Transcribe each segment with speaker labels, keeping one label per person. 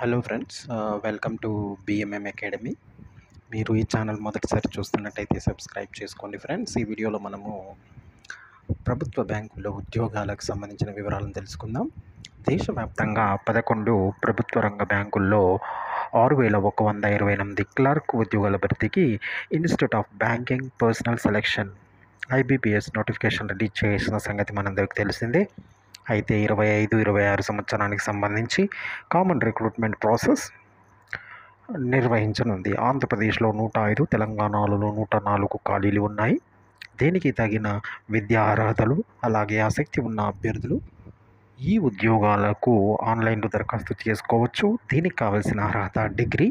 Speaker 1: Hello friends, welcome to BMM academy. మీరు ఈ channel మొదటిసారి చూస్తున్నట్టయితే సబ్స్క్రైబ్ చేసుకోండి ఫ్రెండ్స్. ఈ వీడియోలో మనము ప్రభుత్వ బ్యాంకుల్లో ఉద్యోగాలకు సంబంధించిన వివరాలను తెలుసుకుందాం. దేశవ్యాప్తంగా 11 ప్రభుత్వ రంగ బ్యాంకుల్లో 6,128 క్లర్క్ ఉద్యోగాల భర్తీకి institute of banking personal selection IBPS notification release చేసిన సంగతి మనందరికీ తెలిసిందే. అయితే 25-26 సంవత్సరానికి సంబంధించి కామన్ రిక్రూట్మెంట్ ప్రాసెస్ నిర్వహించనుంది. ఆంధ్రప్రదేశ్లో 105, తెలంగాణలో 104 ఖాళీలు ఉన్నాయి. దీనికి తగిన విద్యా అర్హతలు అలాగే ఆసక్తి ఉన్న అభ్యర్థులు ఈ ఉద్యోగాలకు ఆన్లైన్లో దరఖాస్తు చేసుకోవచ్చు. దీనికి కావాల్సిన అర్హత డిగ్రీ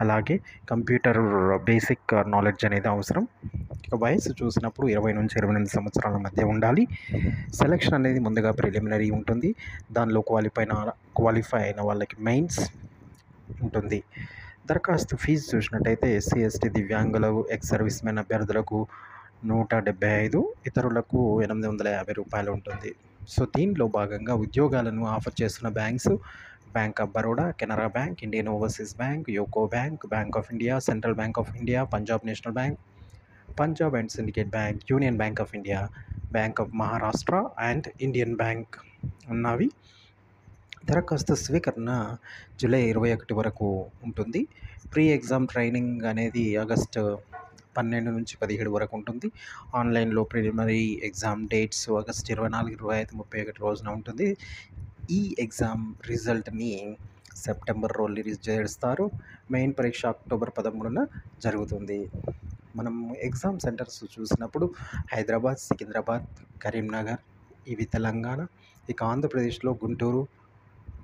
Speaker 1: అలాగే కంప్యూటర్ బేసిక్ నాలెడ్జ్ అనేది అవసరం. ఇక వయసు చూసినప్పుడు 20 నుంచి 28 సంవత్సరాల మధ్య ఉండాలి. సెలక్షన్ అనేది ముందుగా ప్రిలిమినరీ ఉంటుంది. దానిలో క్వాలిఫై అయిన వాళ్ళకి మెయిన్స్ ఉంటుంది. దరఖాస్తు ఫీజు చూసినట్టయితే ఎస్సీ ఎస్టీ దివ్యాంగులు ఎక్స్ సర్వీస్ మెన్ అభ్యర్థులకు 175, ఇతరులకు 850 రూపాయలు ఉంటుంది. సో దీనిలో భాగంగా ఉద్యోగాలను ఆఫర్ చేస్తున్న banks bank of Baroda, Canara bank, Indian overseas bank, UCO bank, bank of India, central bank of India, Punjab national bank, Punjab and syndicate bank, union bank of India, bank of Maharashtra and Indian bank ఉన్నవి. దరఖాస్తు స్వీకరణ July 21 వరకు ఉంటుంది. Pre exam training అనేది August 12 నుంచి 17 వరకు ఉంటుంది. ఆన్లైన్లో ప్రిలిమినరీ ఎగ్జామ్ డేట్స్ ఆగస్టు 24, 25, 31 రోజున ఉంటుంది. ఈ ఎగ్జామ్ రిజల్ట్ని సెప్టెంబర్లో రిలీజ్ చేస్తారు. మెయిన్ పరీక్ష అక్టోబర్ 13న జరుగుతుంది. మనం ఎగ్జామ్ సెంటర్స్ చూసినప్పుడు హైదరాబాద్, సికింద్రాబాద్, కరీంనగర్ ఇవి తెలంగాణ. ఇక ఆంధ్రప్రదేశ్లో గుంటూరు,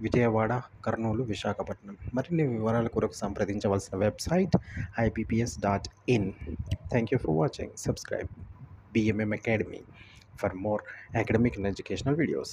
Speaker 1: విజయవాడ, కర్నూలు, విశాఖపట్నం. మరిన్ని వివరాల కొరకు సంప్రదించవలసిన website ibps.in. Thank you for watching. Subscribe BMM Academy for more academic and educational videos.